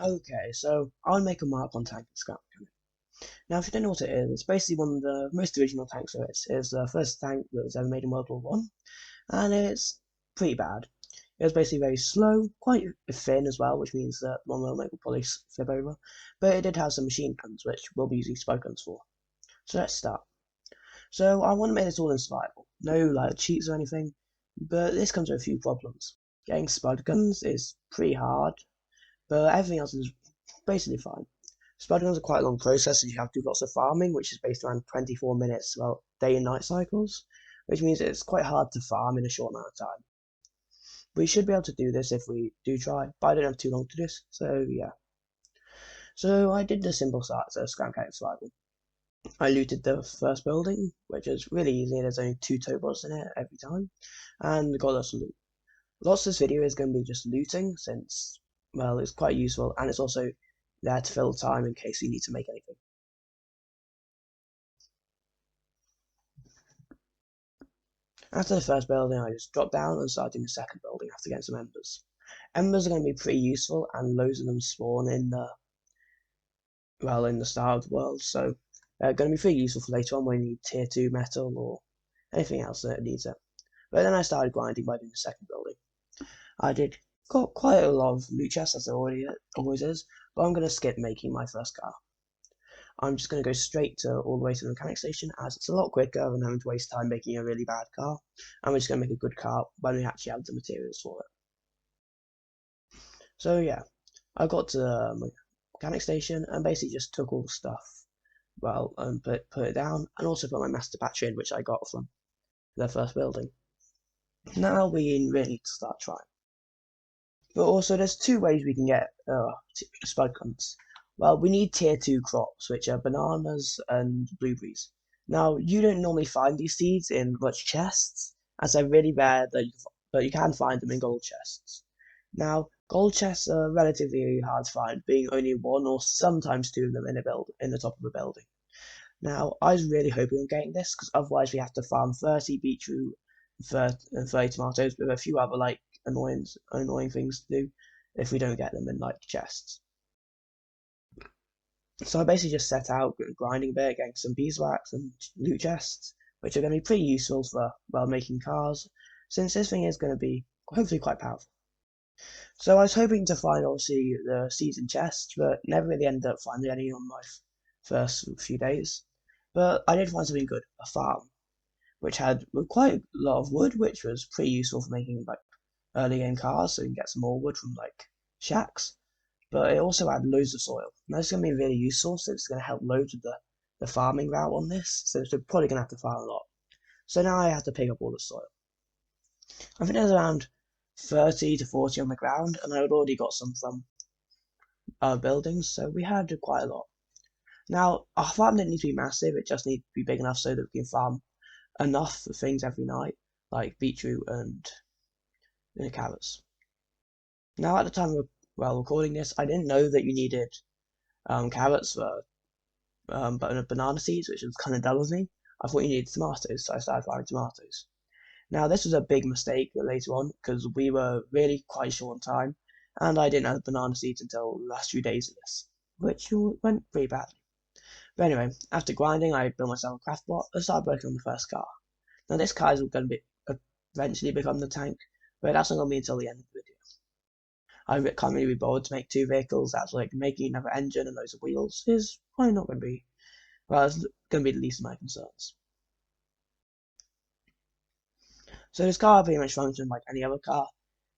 Okay, so I'll make a mark on tank and scrap cannon. Now, if you don't know what it is, it's basically one of the most original tanks there is. It's the first tank that was ever made in World War One, and it's pretty bad. It was basically very slow, quite thin as well, which means that one will will probably flip over. But it did have some machine guns, which we'll be using spy guns for. So let's start. So I want to make this all in survival. No like cheats or anything, but this comes with a few problems. Getting spud guns is pretty hard, but everything else is basically fine. Spud guns are quite a long process, and you have to do lots of farming, which is based around 24 minutes, well, day and night cycles, which means it's quite hard to farm in a short amount of time. We should be able to do this if we do try, but I don't have too long to do this, so yeah. So I did the simple start, so scram count survival. I looted the first building, which is really easy, there's only 2 tobots in it every time, and got lots of loot. Lots of this video is going to be just looting, since, well, it's quite useful, and it's also there to fill time in case you need to make anything. After the first building, I just dropped down and started doing the second building after getting some embers. Embers are going to be pretty useful, and loads of them spawn in the, well, in the start of the world, so they're going to be pretty useful for later on when you need tier 2 metal or anything else that needs it. But then I started grinding by doing the second building. I got quite a lot of loot chests, as there always is, but I'm going to skip making my first car. I'm just going to go straight to all the way to the mechanic station, as it's a lot quicker than having to waste time making a really bad car. And we're just going to make a good car when we actually have the materials for it. So yeah, I got to the mechanic station and basically just took all the stuff, well, and put it down, and also put my master battery in, which I got from the first building. Now we really need to start trying. But also, there's 2 ways we can get spud guns. Well, we need tier 2 crops, which are bananas and blueberries. Now, you don't normally find these seeds in much chests, as they're really rare, but you can find them in gold chests. Now, gold chests are relatively hard to find, being only 1 or sometimes 2 of them in the top of a building. Now, I was really hoping on getting this, because otherwise we have to farm 30 beetroot and 30 tomatoes with a few other like annoying things to do if we don't get them in like chests. So I basically just set out grinding a bit, getting some beeswax and loot chests, which are going to be pretty useful for, well, making cars, since this thing is going to be hopefully quite powerful. So I was hoping to find obviously the seeds and chests, but never really ended up finding any on my first few days. But I did find something good, a farm, which had quite a lot of wood, which was pretty useful for making like early game cars, so you can get some more wood from like shacks. But it also had loads of soil. And that's going to be really useful, so it's going to help loads of the farming route on this. So we're probably going to have to farm a lot. So now I have to pick up all the soil. I think there's around 30 to 40 on the ground, and I had already got some from our buildings, so we had quite a lot. Now, our farm didn't need to be massive, it just needed to be big enough so that we can farm enough for things every night, like beetroot and carrots. Now, at the time of recording this, I didn't know that you needed carrots for but banana seeds, which was kind of dull of me. I thought you needed tomatoes, so I started farming tomatoes. Now, this was a big mistake later on because we were really quite short on time, and I didn't have banana seeds until the last few days of this, which went pretty badly. But anyway, after grinding, I built myself a craft bot and started working on the first car. Now, this car is going to eventually become the tank, but that's not going to be until the end of the video. I can't really be bothered to make 2 vehicles. That's like making another engine and loads of wheels is probably not going to be, well, it's going to be the least of my concerns. So this car pretty much functioned like any other car.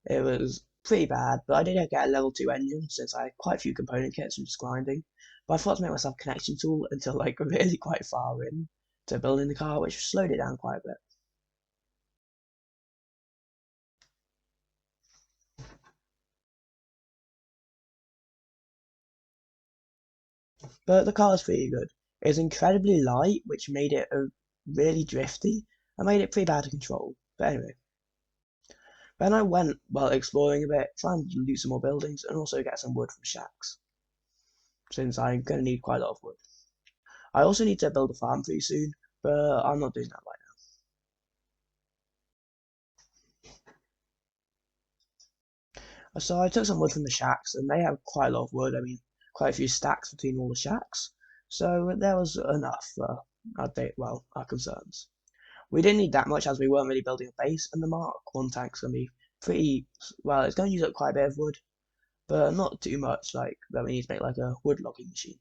It was pretty bad, but I did get a level 2 engine since I had quite a few component kits from just grinding. But I thought to make myself a connection tool until like really quite far in to building the car, which slowed it down quite a bit. But the car is pretty good. It was incredibly light, which made it really drifty and made it pretty bad to control. But anyway, then I went, well, exploring a bit, trying to loot some more buildings and also get some wood from shacks, since I'm going to need quite a lot of wood. I also need to build a farm pretty soon, but I'm not doing that right now. So I took some wood from the shacks, and they have quite a lot of wood. I mean, quite a few stacks between all the shacks. So there was enough for our concerns. We didn't need that much as we weren't really building a base, and the Mark 1 tank's gonna be pretty well. It's gonna use up quite a bit of wood, but not too much like that we need to make like a wood logging machine.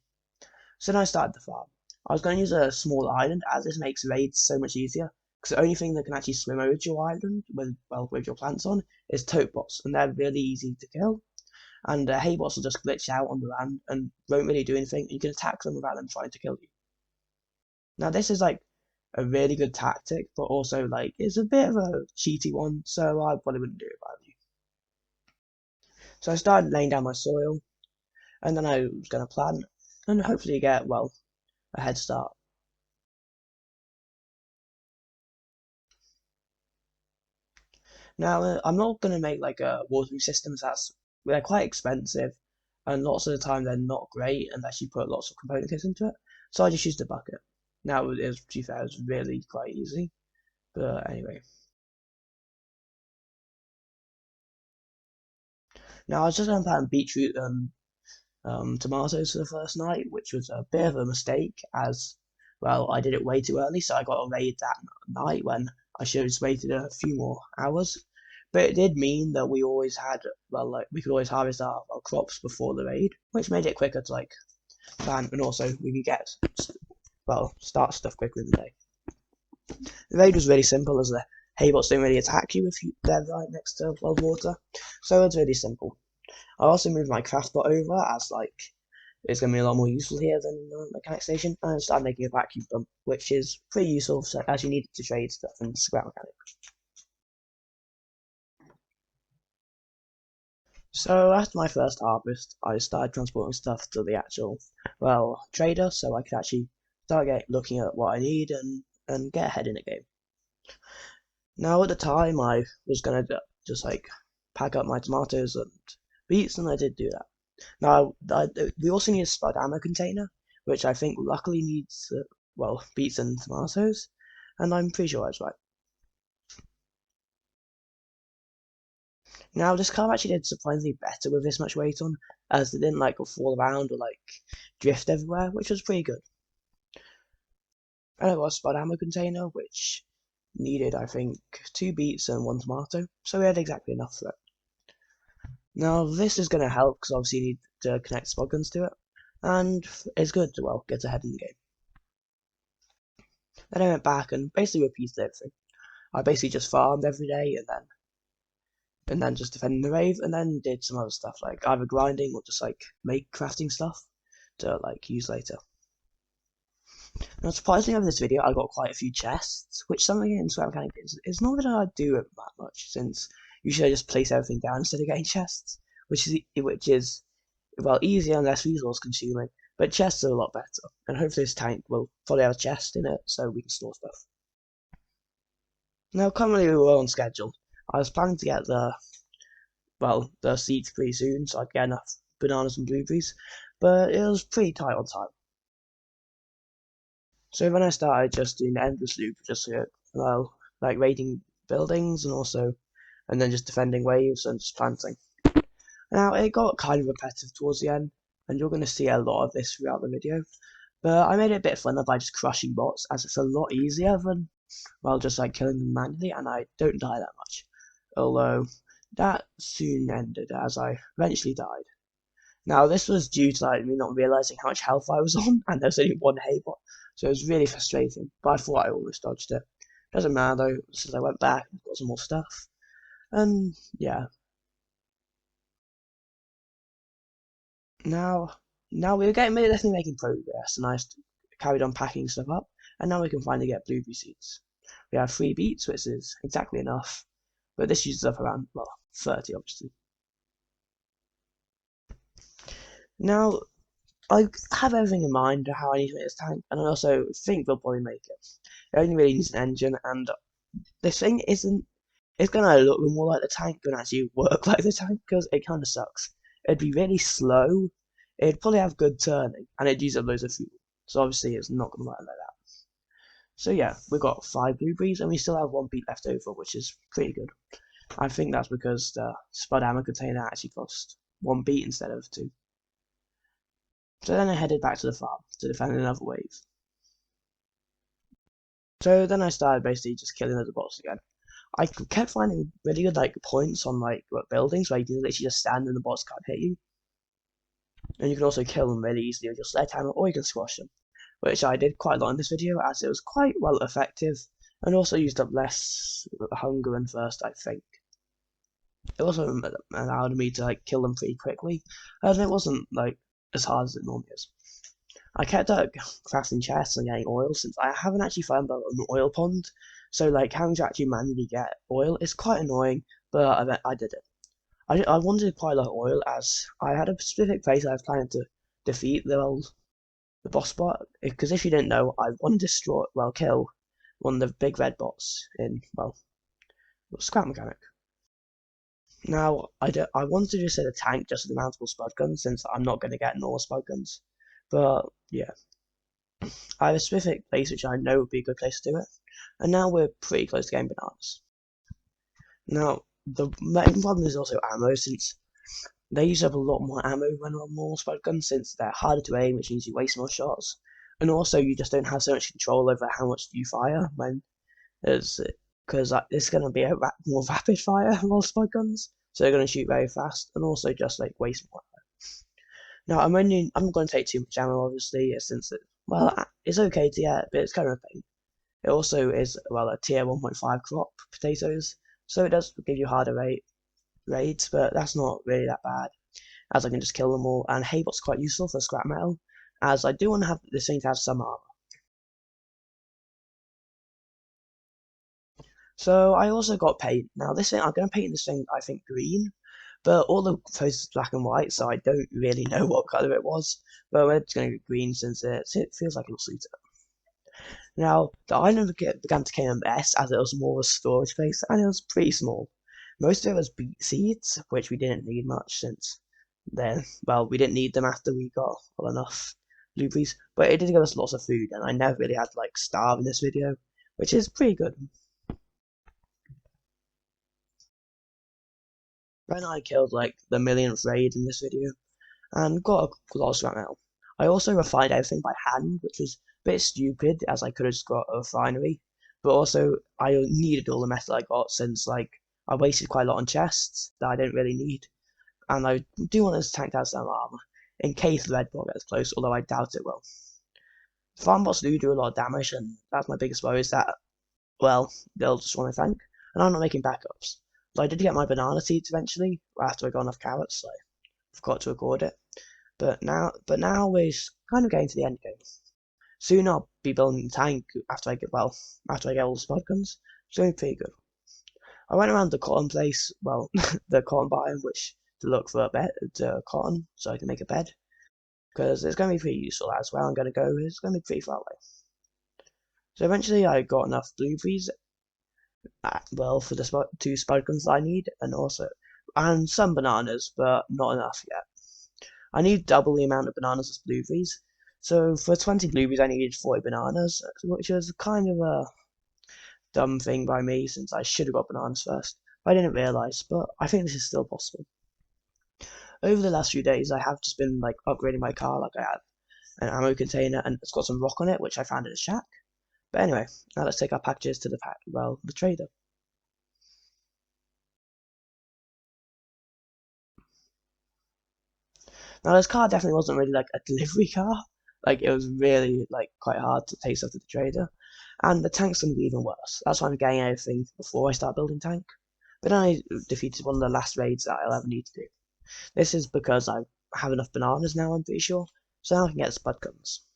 So then I started the farm. I was going to use a small island as this makes raids so much easier. Because the only thing that can actually swim over to your island with your plants on is tote bots, and they're really easy to kill. And hay bots will just glitch out on the land and won't really do anything. You can attack them without them trying to kill you. Now this is like a really good tactic, but also like it's a bit of a cheaty one, so I probably wouldn't do it if I were you. So I started laying down my soil, and then I was going to plant and hopefully get a head start. Now, I'm not going to make like a watering systems. They're quite expensive, and lots of the time they're not great unless you put lots of component kits into it. So I just used a bucket. Now, to be fair, it was really quite easy. But anyway, now I was just going to plant beetroot and tomatoes for the first night, which was a bit of a mistake as I did it way too early, so I got a raid that night when I should have just waited a few more hours. But it did mean that we always had we could always harvest our crops before the raid, which made it quicker to like plant, and also we could get start stuff quicker in the day. The raid was really simple as the haybots don't really attack you if they're right next to water, so it's really simple. I also moved my craft bot over as it's going to be a lot more useful here than the mechanic station, and I started making a vacuum pump, which is pretty useful as you need it to trade stuff and scrap mechanic. So after my first harvest, I started transporting stuff to the actual trader, so I could actually start looking at what I need and get ahead in the game. Now at the time I was gonna just pack up my tomatoes and beets, and I did do that. Now, we also need a spud ammo container, which I think luckily needs, beets and tomatoes, and I'm pretty sure I was right. Now, this car actually did surprisingly better with this much weight on, as it didn't fall around or drift everywhere, which was pretty good. And I got a spud ammo container, which needed, I think, 2 beets and 1 tomato, so we had exactly enough for it. Now, this is going to help because obviously you need to connect spud guns to it, and it's good to, get ahead in the game. Then I went back and basically repeated everything. I basically just farmed every day and then just defending the rave, and then did some other stuff like either grinding or just make crafting stuff to use later. Now, surprisingly, over this video, I got quite a few chests, which something in Scrap Mechanic is not that I do it that much, since usually I just place everything down instead of getting chests, which is easier and less resource consuming. But chests are a lot better, and hopefully this tank will probably have a chest in it so we can store stuff. Now, currently we were on schedule. I was planning to get the seeds pretty soon, so I'd get enough bananas and blueberries, but it was pretty tight on time. So then I started just doing the endless loop, just raiding buildings and then just defending waves and just planting. Now it got kind of repetitive towards the end, and you're going to see a lot of this throughout the video. But I made it a bit funner by just crushing bots, as it's a lot easier than just killing them manually, and I don't die that much. Although that soon ended as I eventually died. Now this was due to me not realizing how much health I was on, and there's only 1 haybot, so it was really frustrating. But I thought I almost dodged it. Doesn't matter though, since I went back and got some more stuff. And yeah. Now we're definitely making progress, and I carried on packing stuff up, and now we can finally get blueberry seeds. We have 3 beets, which is exactly enough, but this uses up around 30 obviously. Now I have everything in mind how I need to make this tank, and I also think we'll probably make it. It only really needs an engine, and this thing it's gonna look more like the tank than actually work like the tank, because it kind of sucks. It'd be really slow, it'd probably have good turning, and it'd use up loads of fuel, so obviously it's not gonna work like that. So yeah, we've got 5 blueberries, and we still have 1 beet left over, which is pretty good. I think that's because the spud ammo container actually cost 1 beat instead of 2. So then I headed back to the farm to defend another wave. So then I started basically just killing other bots again. I kept finding really good points on buildings where you can literally just stand and the bots can't hit you. And you can also kill them really easily with your sledgehammer, or you can squash them, which I did quite a lot in this video as it was quite well effective and also used up less hunger and thirst, I think. It also allowed me to kill them pretty quickly, and it wasn't as hard as it normally is. I kept crafting chests and getting oil since I haven't actually found an oil pond, so having to actually manually get oil is quite annoying, but I did it. I wanted quite a lot of oil as I had a specific place I was planning to defeat the boss bot, because if you didn't know, I want to kill one of the big red bots in, Scrap Mechanic. Now, I wanted to just hit a tank just with the mountable spud guns, since I'm not going to get normal spud guns. But, yeah. I have a specific place which I know would be a good place to do it, and now we're pretty close to getting bananas. Now, the main problem is also ammo, since they use up a lot more ammo when on normal spud guns, since they're harder to aim, which means you waste more shots. And also, you just don't have so much control over how much you fire because it's going to be a more rapid fire while spud guns, so they're going to shoot very fast and also just waste more. Now, I'm not going to take too much ammo, obviously, since it's okay to get, but it's kind of a pain. It also is a tier 1.5 crop potatoes, so it does give you harder raids, but that's not really that bad, as I can just kill them all. And Haybot's quite useful for scrap metal, as I do want to have this thing to have some armor. So I also got paint. Now this thing, I'm going to paint this thing, I think, green, but all the photos is black and white, so I don't really know what color it was. But we're just going to go green since it feels like it'll suit it. Now, the island began to become a mess as it was more of a storage space, and it was pretty small. Most of it was beet seeds, which we didn't need much since then. Well, we didn't need them after we got enough blueberries, but it did give us lots of food, and I never really had to starve in this video, which is pretty good. Then I killed the millionth raid in this video, and got a lot of scrap metal. I also refined everything by hand, which was a bit stupid as I could have just got a refinery, but also I needed all the metal I got since I wasted quite a lot on chests that I didn't really need, and I do want this tank to have some armor in case the red bot gets close, although I doubt it will. Farmbots do a lot of damage, and that's my biggest worry is that, well, they'll just want to tank, and I'm not making backups. So I did get my banana seeds eventually after I got enough carrots, so I forgot to record it. But now we're kind of getting to the end game. Soon I'll be building a tank after I get all the spud guns. It's going to be pretty good. I went around the cotton place, the cotton biome, which to look for a bed, cotton, so I can make a bed, because it's going to be pretty useful. That's where I'm going to go. It's going to be pretty far away. So eventually I got enough blueberries, for the 2 spud guns I need, and some bananas, but not enough yet. I need double the amount of bananas as blueberries. So for 20 blueberries, I needed 40 bananas, which was kind of a dumb thing by me since I should have got bananas first. I didn't realise, but I think this is still possible. Over the last few days, I have just been upgrading my car. I have an ammo container and it's got some rock on it, which I found in a shack. But anyway, now let's take our packages to the trader. Now this car definitely wasn't really a delivery car. It was really quite hard to take stuff to the trader. And the tank's gonna be even worse. That's why I'm getting everything before I start building tank. But then I defeated one of the last raids that I'll ever need to do. This is because I have enough bananas now, I'm pretty sure. So now I can get spud guns.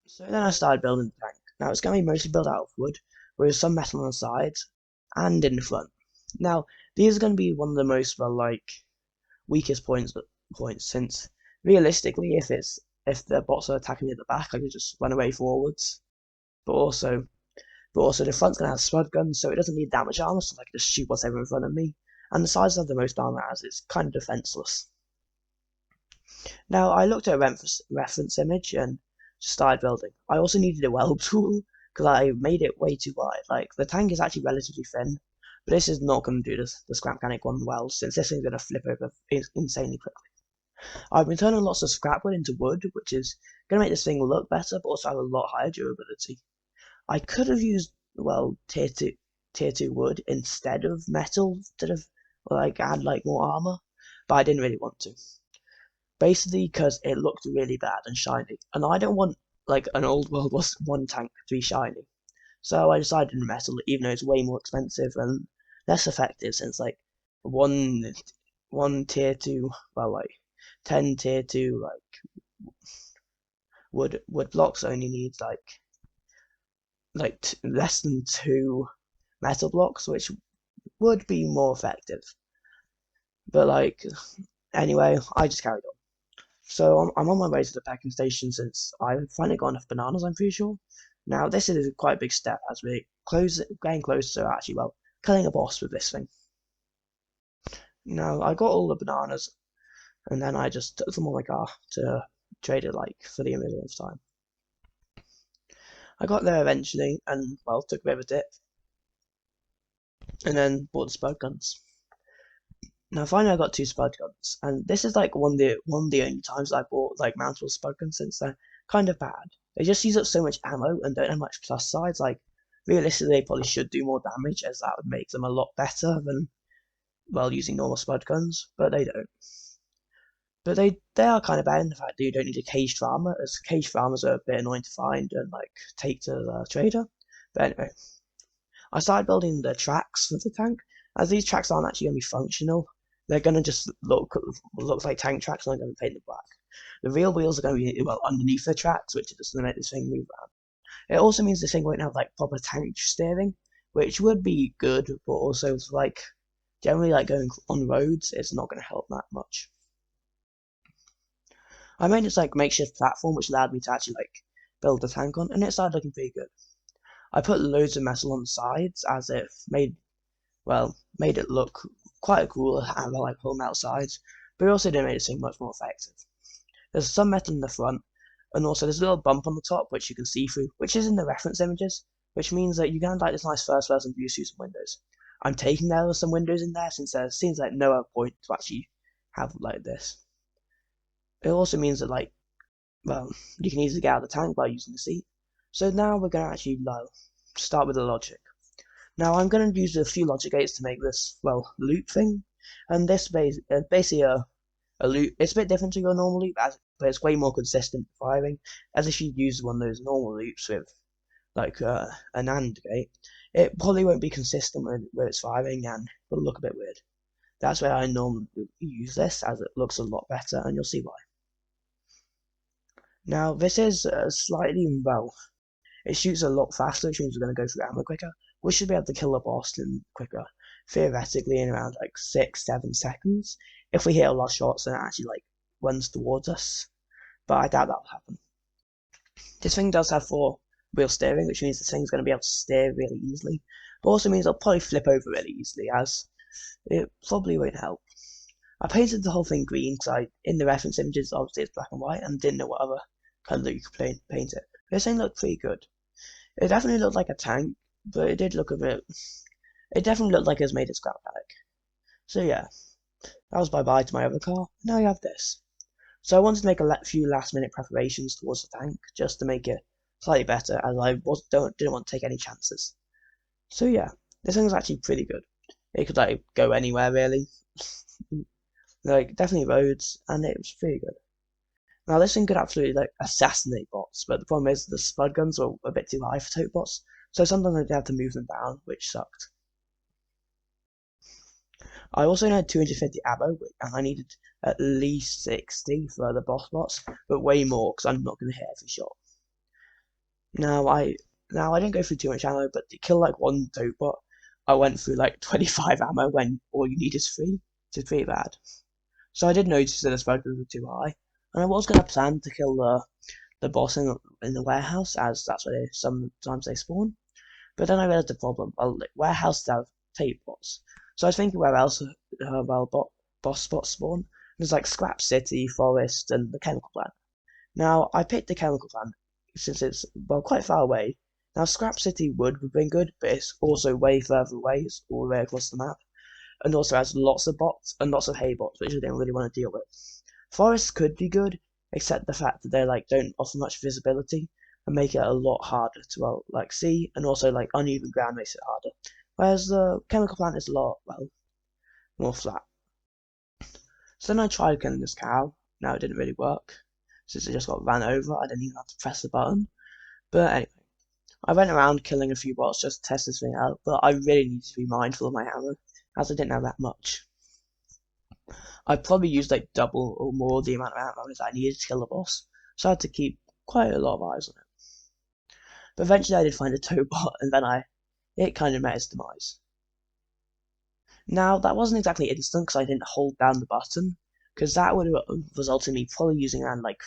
So then I started building the tank. Now it's going to be mostly built out of wood, with some metal on the sides and in the front. Now these are going to be one of the most weakest points since realistically, if the bots are attacking me at the back, I can just run away forwards. But also the front's going to have spud guns, so it doesn't need that much armor, so I can just shoot whatever in front of me. And the sides have the most armor as it's kind of defenseless. Now I looked at a reference image and just started building. I also needed a weld tool because I made it way too wide. Like the tank is actually relatively thin, but this is not going to do the scrap mechanic one well since this thing's going to flip over insanely quickly. I've been turning lots of scrap wood into wood, which is going to make this thing look better, but also have a lot higher durability. I could have used, well, tier two wood instead of metal to have like add like more armor, but I didn't really want to. Basically, because it looked really bad and shiny, and I don't want like an old World War One tank to be shiny. So I decided in metal, even though it's way more expensive and less effective, since like one one tier two, well, like 10 tier two like wood blocks only needs like less than two metal blocks, which would be more effective. But like anyway, I just carried on. So I'm on my way to the packing station since I've finally got enough bananas. I'm pretty sure. Now this is quite a big step as we getting closer to actually killing a boss with this thing. Now I got all the bananas and then I just took them on my car to trade it like for the millionth time. I got there eventually and well took a bit of a dip and then bought the spud guns. Now finally I got two spud guns, and this is like one of the only times I bought like mountable spud guns since they're kind of bad. They just use up so much ammo and don't have much plus sides. Like realistically, they probably should do more damage, as that would make them a lot better than well using normal spud guns, but they don't. But they are kind of bad in the fact that you don't need a caged farmer, as caged farmers are a bit annoying to find and like take to the trader. But anyway, I started building the tracks for the tank, as these tracks aren't actually going to be functional. They're going to just look like tank tracks, and I'm going to paint them black. The real wheels are going to be well underneath the tracks, which is just going to make this thing move around. It also means this thing won't have like proper tank steering, which would be good, but also like generally like going on roads, it's not going to help that much. I made this like makeshift platform, which allowed me to actually like build the tank on, and it started looking pretty good. I put loads of metal on the sides as it made it look quite cool to have like whole metal sides, but it also did make it seem much more effective. There's some metal in the front, and also there's a little bump on the top which you can see through, which is in the reference images, which means that you can have like this nice first person view through some windows. I'm taking there some windows in there since there seems like no other point to actually have like this. It also means that like well you can easily get out of the tank by using the seat. So now we're gonna actually start with the logic. Now I'm going to use a few logic gates to make this, well, loop thing. And this basically a loop. It's a bit different to your normal loop, but it's way more consistent firing. As if you use one of those normal loops with, like, an AND gate. It probably won't be consistent with its firing and will look a bit weird. That's where I normally use this, as it looks a lot better, and you'll see why. Now, this is slightly, well, it shoots a lot faster, which means we're going to go through ammo quicker. We should be able to kill the boss quicker, theoretically in around like 6-7 seconds. If we hit a lot of shots and it actually like runs towards us, but I doubt that will happen. This thing does have 4-wheel steering, which means this thing's going to be able to steer really easily, but also means it'll probably flip over really easily, as it probably won't help. I painted the whole thing green because in the reference images, obviously it's black and white, and didn't know what other color you could paint it. This thing looked pretty good. It definitely looked like a tank, but it did look a bit. It definitely looked like it was made of scrap metallic. So yeah, that was bye-bye to my other car. Now you have this. So I wanted to make a few last-minute preparations towards the tank, just to make it slightly better, as I didn't want to take any chances. So yeah, this thing's actually pretty good. It could like go anywhere really, like definitely roads, and it was pretty good. Now this thing could absolutely like assassinate bots, but the problem is the spud guns are a bit too high for tote bots, so sometimes I'd have to move them down, which sucked. I also had 250 ammo, and I needed at least 60 for the boss bots, but way more because I'm not going to hit every shot. Now I didn't go through too much ammo, but to kill like one tote bot, I went through like 25 ammo when all you need is 3, which is pretty bad. So I did notice that the spud guns were too high, and I was going to plan to kill the boss in the warehouse, as that's where sometimes they spawn. But then I realized the problem. Well, like, warehouses have tape bots, so I was thinking where else boss spots spawn, There's like Scrap City, Forest, and the Chemical Plant. Now, I picked the Chemical Plant since it's, well, quite far away. Now, Scrap City would have been good, but it's also way further away. It's all the way across the map. And also has lots of bots and lots of hay bots, which I didn't really want to deal with. Forests could be good, except the fact that they like don't offer much visibility and make it a lot harder to like see, and also like uneven ground makes it harder. Whereas the Chemical Plant is a lot more flat. So then I tried killing this cow. Now it didn't really work since it just got ran over. I didn't even have to press the button. But anyway, I went around killing a few bots just to test this thing out, but I really need to be mindful of my ammo, as I didn't have that much. I probably used like double or more the amount of ammo that I needed to kill the boss, so I had to keep quite a lot of eyes on it. But eventually I did find a toad bot, and then it kind of met its demise. Now, that wasn't exactly instant because I didn't hold down the button, because that would have resulted in me probably using around like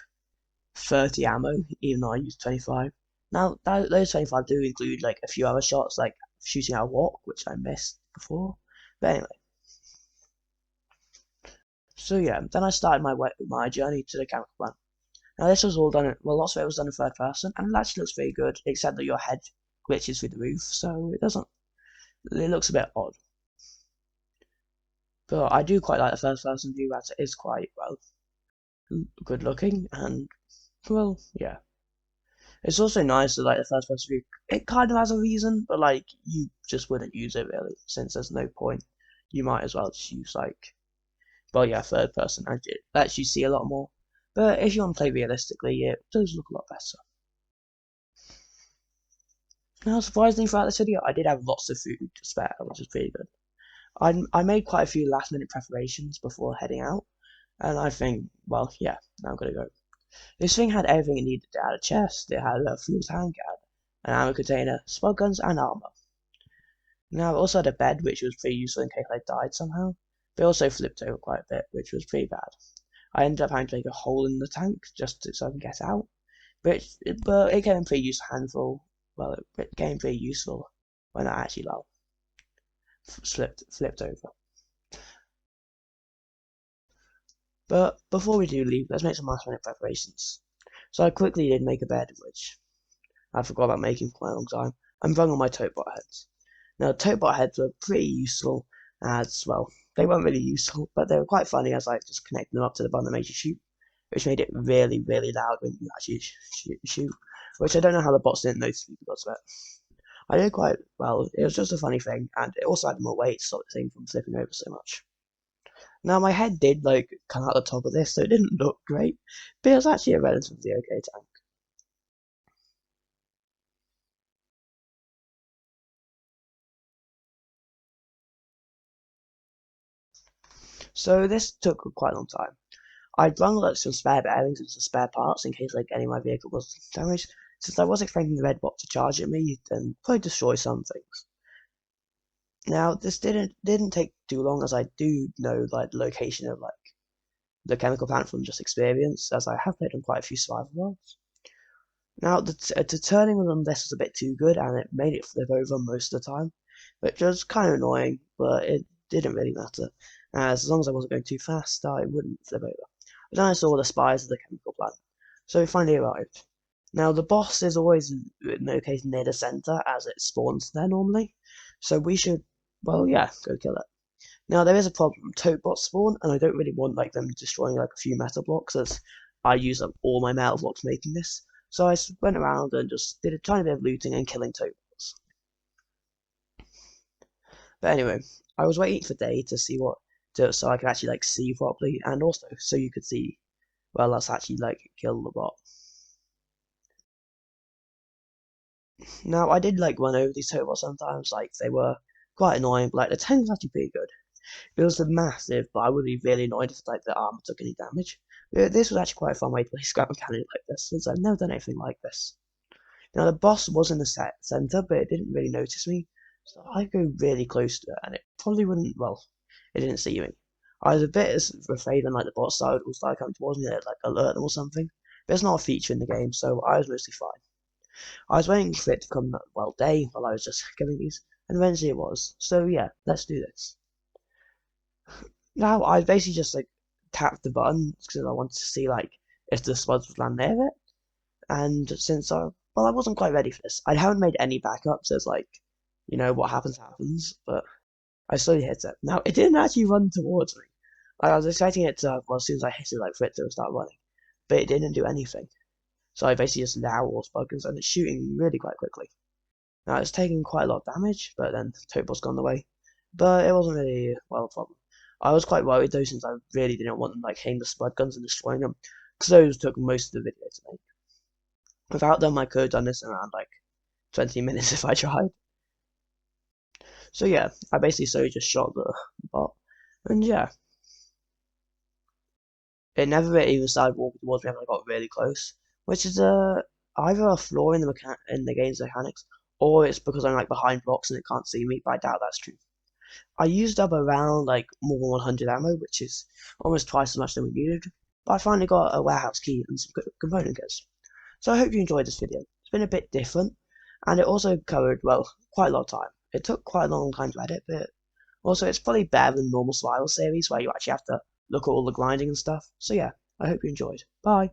30 ammo, even though I used 25. Now, those 25 do include like a few other shots, like shooting out a walk, which I missed before. But anyway. So yeah, then I started my journey to the Chemical Plant. Now this was all done, well, lots of it was done in third person, and it actually looks very good, except that your head glitches through the roof, so it looks a bit odd. But I do quite like the first person view, as it is quite, well, good looking, and, well, yeah. It's also nice that, like, the first person view, it kind of has a reason, but, like, you just wouldn't use it, really, since there's no point. You might as well just use, like, well, yeah, third person, and it lets you see a lot more. But if you want to play realistically, it does look a lot better. Now, surprisingly, throughout this video, I did have lots of food to spare, which is pretty good. I made quite a few last-minute preparations before heading out, and I think, well, yeah, now I'm gonna go. This thing had everything it needed. It had a chest, it had a fuel tank, it had an ammo container, spud guns, and armor. Now, it also had a bed, which was pretty useful in case I died somehow, but it also flipped over quite a bit, which was pretty bad. I ended up having to make a hole in the tank just so I can get out, but it came in pretty useful handful. Well, it became pretty useful when I actually flipped over. But before we do leave, let's make some last minute preparations. So I quickly did make a bed, which I forgot about making for quite a long time, and rung on my tote-bot heads. Now, tote-bot heads were pretty useful as, well, they weren't really useful, but they were quite funny as I just connected them up to the button that made you shoot, which made it really, really loud when you actually shoot, which I don't know how the bots didn't notice me because of it. I did quite well. It was just a funny thing, and it also had more weight to stop the thing from flipping over so much. Now, my head did, like, come out the top of this, so it didn't look great, but it was actually a relatively okay tank. So this took quite a long time. I'd run like some spare bearings and some spare parts in case like any of my vehicle was damaged, since I was expecting the red bot to charge at me and probably destroy some things. Now this didn't take too long, as I do know like the location of like the chemical plant from just experience, as I have played on quite a few survival worlds. Now the turning on this was a bit too good, and it made it flip over most of the time, which was kind of annoying, but it didn't really matter, as long as I wasn't going too fast, I wouldn't flip over. But then I saw the spies of the chemical plant, so we finally arrived. Now the boss is always located near the center, as it spawns there normally, so we should, well, yeah, go kill it. Now there is a problem. Toad bots spawn, and I don't really want like them destroying like a few metal blocks, as I use up all my metal blocks making this. So I went around and just did a tiny bit of looting and killing toad bots. But anyway, I was waiting for day to see so I could actually like see properly, and also so you could see, well, let's actually like kill the bot. Now I did like run over these toad bots sometimes, like they were quite annoying, but like the tank was actually pretty good. It was massive, but I would be really annoyed if like the armor took any damage. This was actually quite a fun way to play scrap mechanic like this, since I've never done anything like this. Now the boss was in the center, but it didn't really notice me, so I go really close to it, and it probably wouldn't. Well, it didn't see me. I was a bit afraid when like the boss started coming towards me, that like alert them or something. But it's not a feature in the game, so I was mostly fine. I was waiting for it to come, well, day while I was just killing these, and eventually it was. So yeah, let's do this. Now I basically just like tapped the button because I wanted to see like if the spuds would land near it. And since I wasn't quite ready for this. I haven't made any backups as like, what happens happens, but I slowly hit it. Now it didn't actually run towards me. I was expecting it to, well, as soon as I hit it, like for it to start running, but it didn't do anything. So I basically just now all buggers and it's shooting really quite quickly. Now it's taking quite a lot of damage, but then Topal's gone away. But it wasn't really a problem. I was quite worried though, since I really didn't want them like hitting the spud guns and destroying them, because those took most of the video to make. Without them, I could have done this in around like 20 minutes if I tried. So yeah, I basically slowly just shot the bot, and yeah, it never really even started walking towards me when I got really close, which is either a flaw in the game's mechanics, or it's because I'm like behind blocks and it can't see me. But I doubt that's true. I used up around like more than 100 ammo, which is almost twice as much than we needed. But I finally got a warehouse key and some component kits. So I hope you enjoyed this video. It's been a bit different, and it also covered, well, quite a lot of time. It took quite a long time to edit, but also it's probably better than normal survival series where you actually have to look at all the grinding and stuff. So yeah, I hope you enjoyed. Bye!